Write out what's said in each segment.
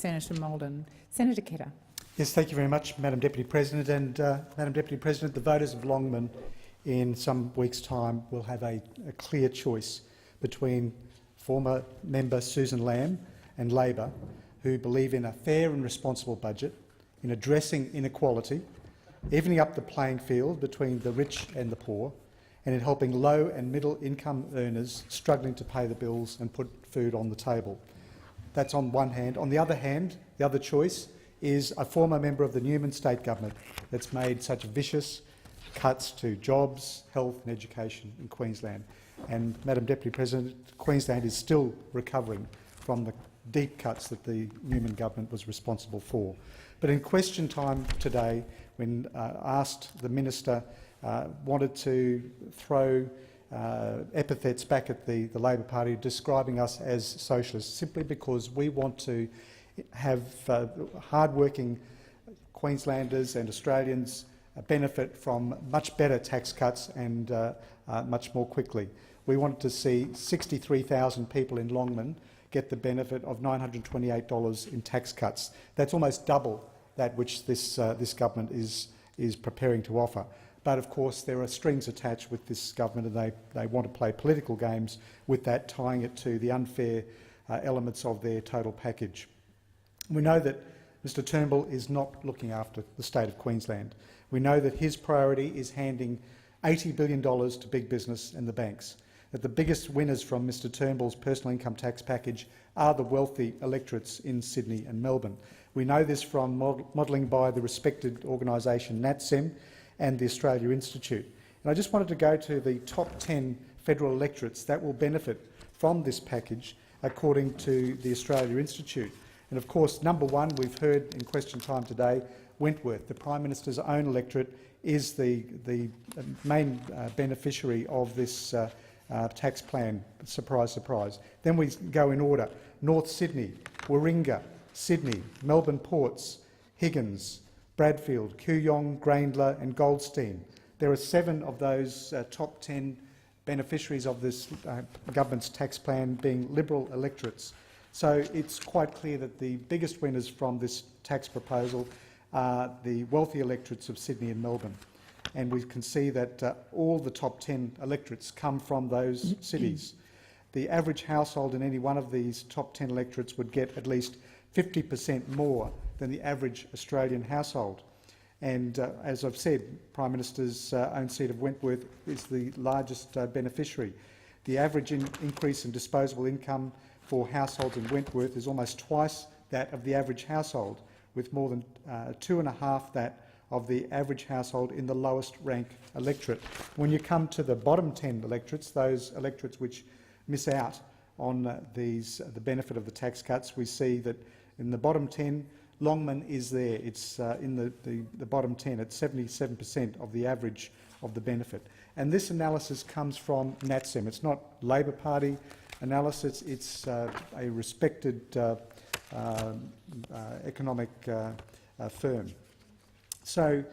Senator Maldon. Senator Ketter. Yes, thank you very much, Madam Deputy President. And Madam Deputy President, the voters of Longman in some weeks' time will have a clear choice between former member Susan Lamb and Labor, who believe in a fair and responsible budget, in addressing inequality, evening up the playing field between the rich and the poor, and in helping low and middle income earners struggling to pay the bills and put food on the table. That's on one hand. On the other hand, the other choice is a former member of the Newman State Government that's made such vicious cuts to jobs, health and education in Queensland. And, Madam Deputy President, Queensland is still recovering from the deep cuts that the Newman government was responsible for. But in question time today, when asked, the minister wanted to throw epithets back at the Labor Party, describing us as socialists, simply because we want to have hard-working Queenslanders and Australians benefit from much better tax cuts and much more quickly. We wanted to see 63,000 people in Longman get the benefit of $928 in tax cuts. That's almost double that which this government is preparing to offer. But of course there are strings attached with this government, and they want to play political games with that, tying it to the unfair elements of their total package. We know that Mr Turnbull is not looking after the state of Queensland. We know that his priority is handing $80 billion to big business and the banks, that the biggest winners from Mr Turnbull's personal income tax package are the wealthy electorates in Sydney and Melbourne. We know this from modelling by the respected organisation NatSem and the Australia Institute. And I just wanted to go to the top 10 federal electorates that will benefit from this package according to the Australia Institute. And of course, number one, we've heard in question time today, Wentworth, the Prime Minister's own electorate, is the main beneficiary of this tax plan. Surprise, surprise. Then we go in order: North Sydney, Warringah, Sydney, Melbourne Ports, Higgins, Bradfield, Kooyong, Graindler and Goldstein. There are 7 of those top 10 beneficiaries of this government's tax plan being Liberal electorates. So it's quite clear that the biggest winners from this tax proposal are the wealthy electorates of Sydney and Melbourne. And we can see that all the top 10 electorates come from those cities. The average household in any one of these top 10 electorates would get at least 50% more than the average Australian household. And as I've said, Prime Minister's own seat of Wentworth is the largest beneficiary. The average increase in disposable income for households in Wentworth is almost twice that of the average household, with more than 2.5 that of the average household in the lowest rank electorate. When you come to the bottom 10 electorates, those electorates which miss out on the benefit of the tax cuts, we see that in the bottom 10, Longman is there. It's in the bottom 10 at 77% of the average of the benefit. And this analysis comes from NatSem. It's not Labor Party analysis. It's a respected economic firm. So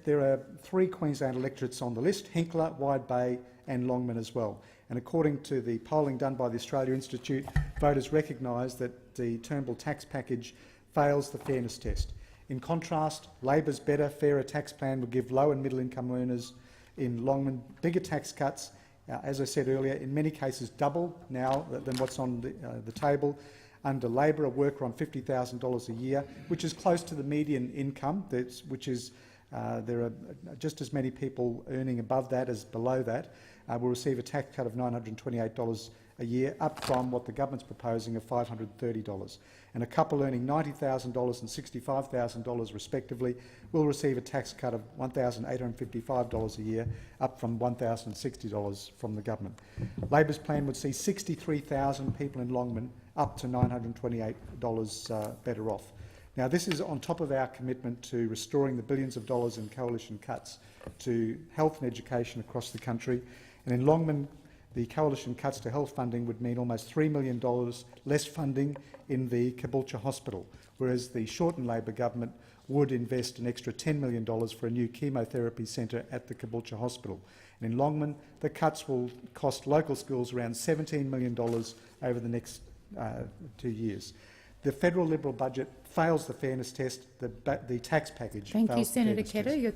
there are 3 Queensland electorates on the list: Hinkler, Wide Bay and Longman as well. And according to the polling done by the Australia Institute, voters recognise that the Turnbull tax package fails the fairness test. In contrast, Labor's better, fairer tax plan would give low and middle income earners in Longman bigger tax cuts, as I said earlier, in many cases double now than what's on the table. Under Labor, a worker on $50,000 a year, which is close to the median income, there are just as many people earning above that as below that, will receive a tax cut of $928 a year, up from what the government's proposing of $530. And a couple earning $90,000 and $65,000 respectively will receive a tax cut of $1,855 a year, up from $1,060 from the government. Labor's plan would see 63,000 people in Longman up to $928 better off. Now, this is on top of our commitment to restoring the billions of dollars in coalition cuts to health and education across the country. And in Longman, the coalition cuts to health funding would mean almost $3 million less funding in the Caboolture Hospital, whereas the Shorten Labor government would invest an extra $10 million for a new chemotherapy centre at the Caboolture Hospital. And in Longman, the cuts will cost local schools around $17 million over the next 2 years. The federal Liberal budget fails the fairness test. The tax package Thank you, fails the Senator fairness test. Ketter. Your